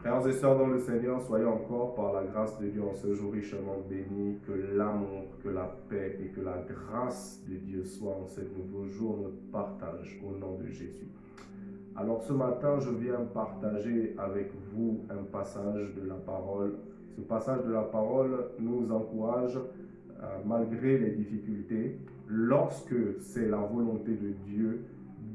Frères et sœurs dans le Seigneur, soyez encore par la grâce de Dieu en ce jour richement bénis, que l'amour, que la paix et que la grâce de Dieu soient en ce nouveau jour notre partage au nom de Jésus. Alors ce matin, je viens partager avec vous un passage de la parole. Ce passage de la parole nous encourage, malgré les difficultés, lorsque c'est la volonté de Dieu,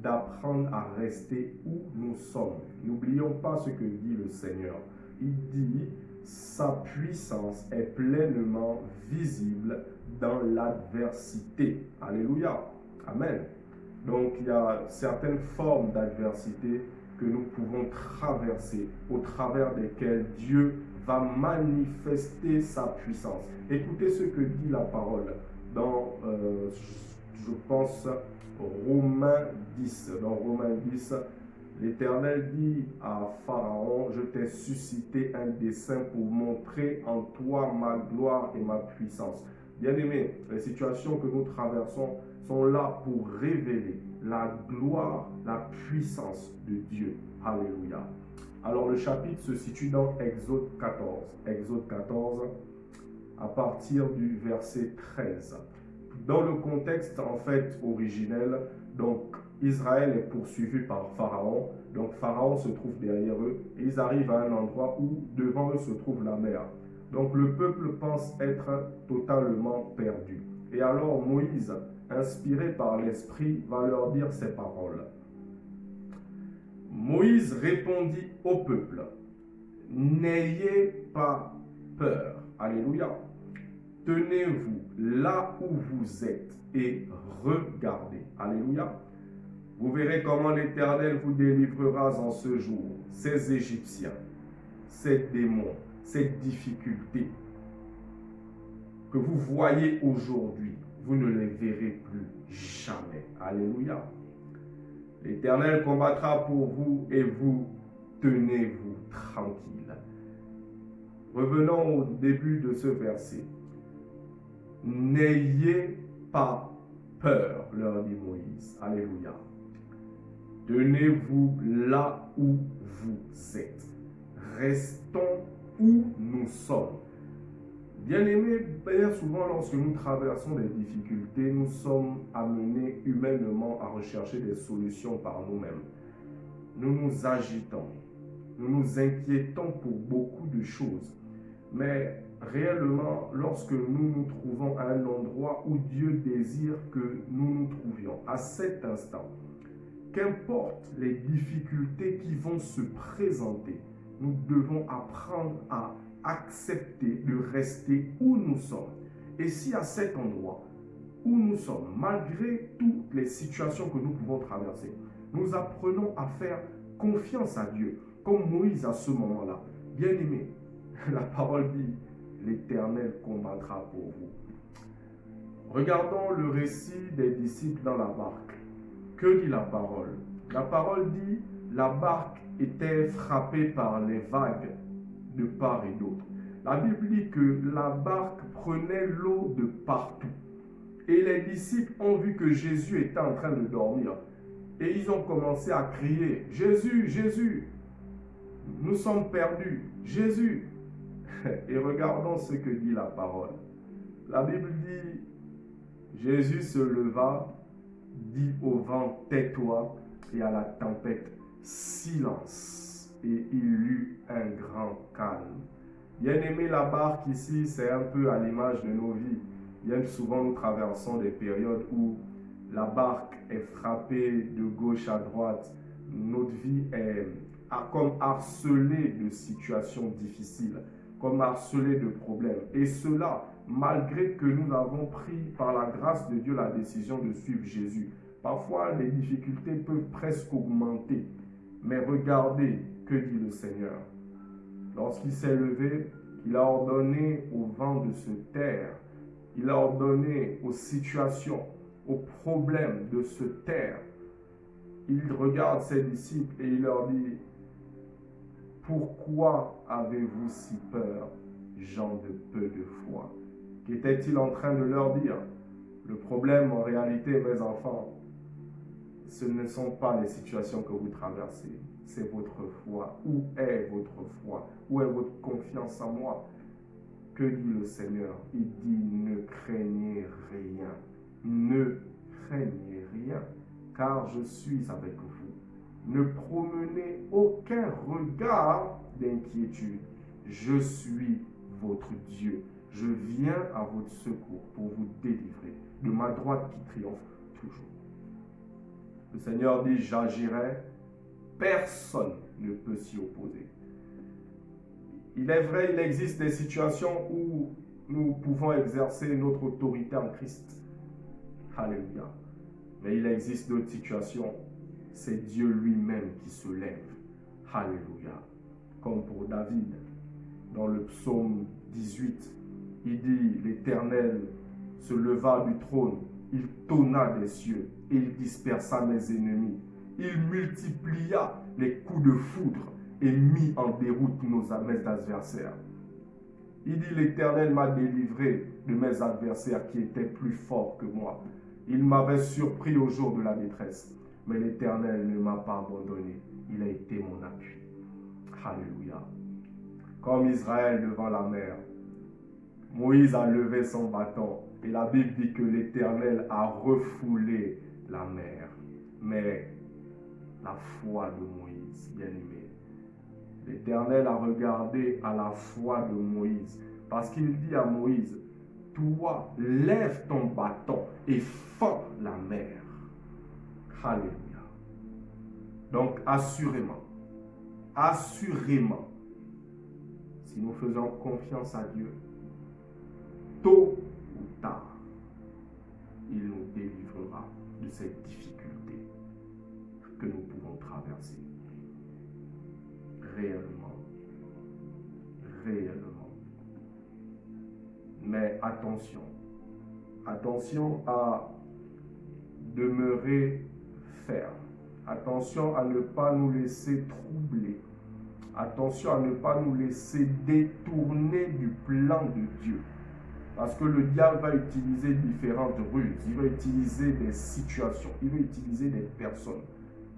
d'apprendre à rester où nous sommes. N'oublions pas ce que dit le Seigneur. Il dit, sa puissance est pleinement visible dans l'adversité. Alléluia. Amen. Donc il y a certaines formes d'adversité que nous pouvons traverser, au travers desquelles Dieu va manifester sa puissance. Écoutez ce que dit la parole dans, je pense, Romains 10. Dans Romains 10, l'Éternel dit à Pharaon, je t'ai suscité un dessein pour montrer en toi ma gloire et ma puissance. Bien-aimés, les situations que nous traversons sont là pour révéler la gloire, la puissance de Dieu. Alléluia. Alors le chapitre se situe dans Exode 14. Exode 14, à partir du verset 13. Dans le contexte en fait originel, donc Israël est poursuivi par Pharaon. Donc Pharaon se trouve derrière eux et ils arrivent à un endroit où devant eux se trouve la mer. Donc le peuple pense être totalement perdu. Et alors Moïse, inspiré par l'Esprit, va leur dire ces paroles. Moïse répondit au peuple, n'ayez pas peur. Alléluia. Tenez-vous là où vous êtes et regardez. Alléluia. Vous verrez comment l'Éternel vous délivrera en ce jour, ces Égyptiens, ces démons, ces difficultés que vous voyez aujourd'hui, vous ne les verrez plus jamais. Alléluia. L'Éternel combattra pour vous et vous tenez-vous tranquille. Revenons au début de ce verset. N'ayez pas peur, leur dit Moïse. Alléluia. Tenez-vous là où vous êtes. Restons où nous sommes. Bien-aimés, bien souvent lorsque nous traversons des difficultés, nous sommes amenés humainement à rechercher des solutions par nous-mêmes. Nous nous agitons, nous nous inquiétons pour beaucoup de choses. Mais réellement, lorsque nous nous trouvons à un endroit où Dieu désire que nous nous trouvions, à cet instant, qu'importe les difficultés qui vont se présenter, nous devons apprendre à accepter de rester où nous sommes. Et si à cet endroit où nous sommes, malgré toutes les situations que nous pouvons traverser, nous apprenons à faire confiance à Dieu, comme Moïse à ce moment-là. Bien-aimé, la parole dit, l'Éternel combattra pour vous. Regardons le récit des disciples dans la barque. Que dit la parole? La parole dit, la barque était frappée par les vagues de part et d'autre. La Bible dit que la barque prenait l'eau de partout. Et les disciples ont vu que Jésus était en train de dormir. Et ils ont commencé à crier, Jésus, Jésus, nous sommes perdus, Jésus. Et regardons ce que dit la parole. La Bible dit, Jésus se leva, dit au vent, tais-toi, et à la tempête, silence. Et il eut un grand calme. Bien aimé, la barque ici, c'est un peu à l'image de nos vies. Bien souvent, nous traversons des périodes où la barque est frappée de gauche à droite. Notre vie est comme harcelée de situations difficiles, comme harcelée de problèmes. Et cela, malgré que nous avons pris par la grâce de Dieu la décision de suivre Jésus. Parfois, les difficultés peuvent presque augmenter. Mais regardez, que dit le Seigneur? Lorsqu'il s'est levé, il a ordonné au vent de se taire. Il a ordonné aux situations, aux problèmes de se taire. Il regarde ses disciples et il leur dit, pourquoi avez-vous si peur, gens de peu de foi? Qu'était-il en train de leur dire? Le problème en réalité, mes enfants, ce ne sont pas les situations que vous traversez. c'est votre foi? Où est votre foi? Où est votre confiance en moi? Que dit le Seigneur? Il dit, ne craignez rien. Ne craignez rien, car je suis avec vous. Ne promenez aucun regard d'inquiétude. Je suis votre Dieu. Je viens à votre secours pour vous délivrer de ma droite qui triomphe toujours. Le Seigneur dit, j'agirai, personne ne peut s'y opposer. Il est vrai, il existe des situations où nous pouvons exercer notre autorité en Christ. Alléluia. Mais il existe d'autres situations, c'est Dieu lui-même qui se lève. Alléluia. Comme pour David, dans le psaume 18, il dit, l'Éternel se leva du trône, il tonna des cieux, et il dispersa mes ennemis. Il multiplia les coups de foudre et mit en déroute mes adversaires. Il dit, l'Éternel m'a délivré de mes adversaires qui étaient plus forts que moi. Il m'avait surpris au jour de la détresse, mais l'Éternel ne m'a pas abandonné. Il a été mon appui. Alléluia. Comme Israël devant la mer, Moïse a levé son bâton et la Bible dit que l'Éternel a refoulé la mer. Mais la foi de Moïse, bien-aimé, l'Éternel a regardé à la foi de Moïse parce qu'il dit à Moïse, toi, lève ton bâton et fends la mer. Alléluia. Donc, assurément, si nous faisons confiance à Dieu, tôt ou tard, il nous délivrera de cette difficulté que nous pouvons traverser. Réellement. Mais attention à demeurer ferme. Attention à ne pas nous laisser troubler. Attention à ne pas nous laisser détourner du plan de Dieu. Parce que le diable va utiliser différentes ruses. Il va utiliser des situations. Il va utiliser des personnes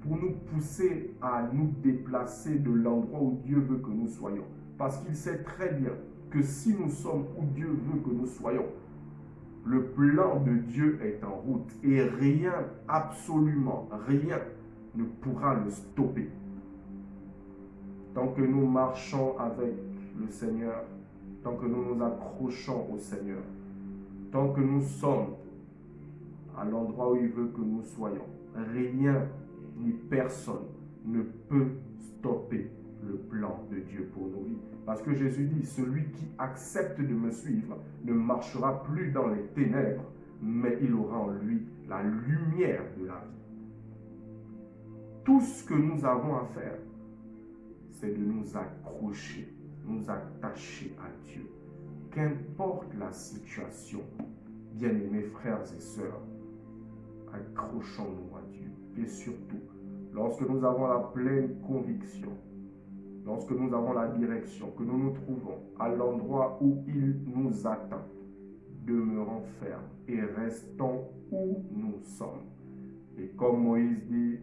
pour nous pousser à nous déplacer de l'endroit où Dieu veut que nous soyons. Parce qu'il sait très bien que si nous sommes où Dieu veut que nous soyons, le plan de Dieu est en route et rien, absolument rien, ne pourra le stopper. Tant que nous marchons avec le Seigneur, tant que nous nous accrochons au Seigneur, tant que nous sommes à l'endroit où il veut que nous soyons, rien ni personne ne peut stopper le plan de Dieu pour nos vies. Parce que Jésus dit, celui qui accepte de me suivre ne marchera plus dans les ténèbres, mais il aura en lui la lumière de la vie. Tout ce que nous avons à faire, c'est de nous accrocher, nous attacher à Dieu. Qu'importe la situation, bien-aimés frères et sœurs, accrochons-nous à Dieu. Et surtout, lorsque nous avons la pleine conviction, lorsque nous avons la direction, que nous nous trouvons à l'endroit où il nous attend, demeurons fermes et restons où nous sommes. Et comme Moïse dit,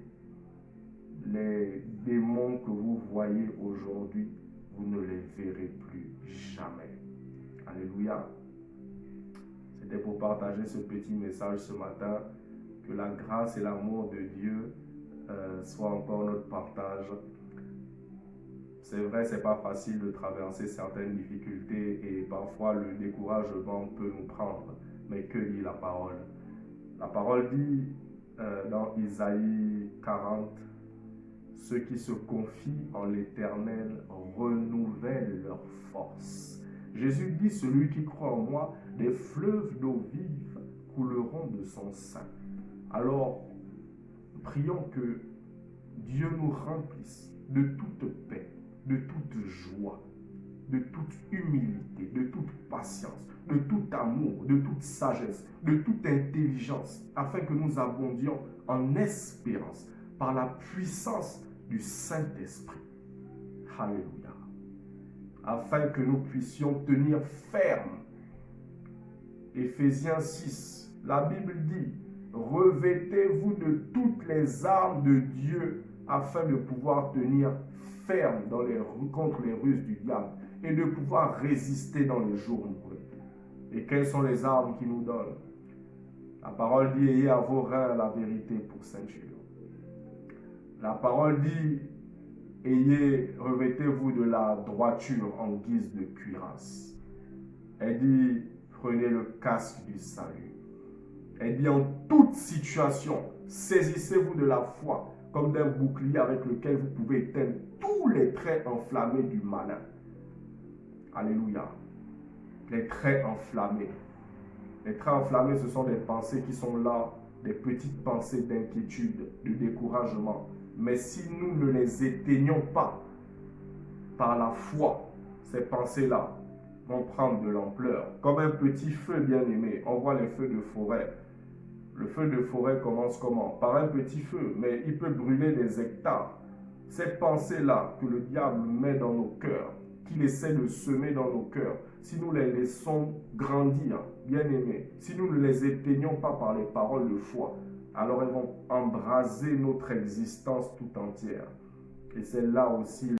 les démons que vous voyez aujourd'hui, vous ne les verrez plus jamais. Alléluia. C'était pour partager ce petit message ce matin. Que la grâce et l'amour de Dieu soient encore notre partage. C'est vrai, c'est pas facile de traverser certaines difficultés et parfois le découragement peut nous prendre. Mais que dit la parole? La parole dit dans Isaïe 40, ceux qui se confient en l'Éternel renouvellent leur force. Jésus dit, celui qui croit en moi, des fleuves d'eau vive couleront de son sein. Alors, prions que Dieu nous remplisse de toute paix, de toute joie, de toute humilité, de toute patience, de tout amour, de toute sagesse, de toute intelligence, afin que nous abondions en espérance par la puissance du Saint-Esprit. Alléluia. Afin que nous puissions tenir ferme. Éphésiens 6, la Bible dit, revêtez-vous de toutes les armes de Dieu afin de pouvoir tenir ferme contre les ruses du diable et de pouvoir résister dans le jour mauvais. Et quelles sont les armes qu'il nous donne? La parole dit, ayez à vos reins la vérité pour ceinture. La parole dit, revêtez-vous de la droiture en guise de cuirasse. Elle dit, prenez le casque du salut. Elle dit, en toute situation, saisissez-vous de la foi comme d'un bouclier avec lequel vous pouvez éteindre tous les traits enflammés du malin. Alléluia. Les traits enflammés. Les traits enflammés, ce sont des pensées qui sont là, des petites pensées d'inquiétude, de découragement. Mais si nous ne les éteignons pas par la foi, ces pensées-là vont prendre de l'ampleur. Comme un petit feu bien-aimé, on voit les feux de forêt. Le feu de forêt commence comment? Par un petit feu, mais il peut brûler des hectares. Ces pensées-là que le diable met dans nos cœurs, qu'il essaie de semer dans nos cœurs, si nous les laissons grandir, bien-aimés, si nous ne les éteignons pas par les paroles de foi, alors elles vont embraser notre existence tout entière. Et c'est là aussi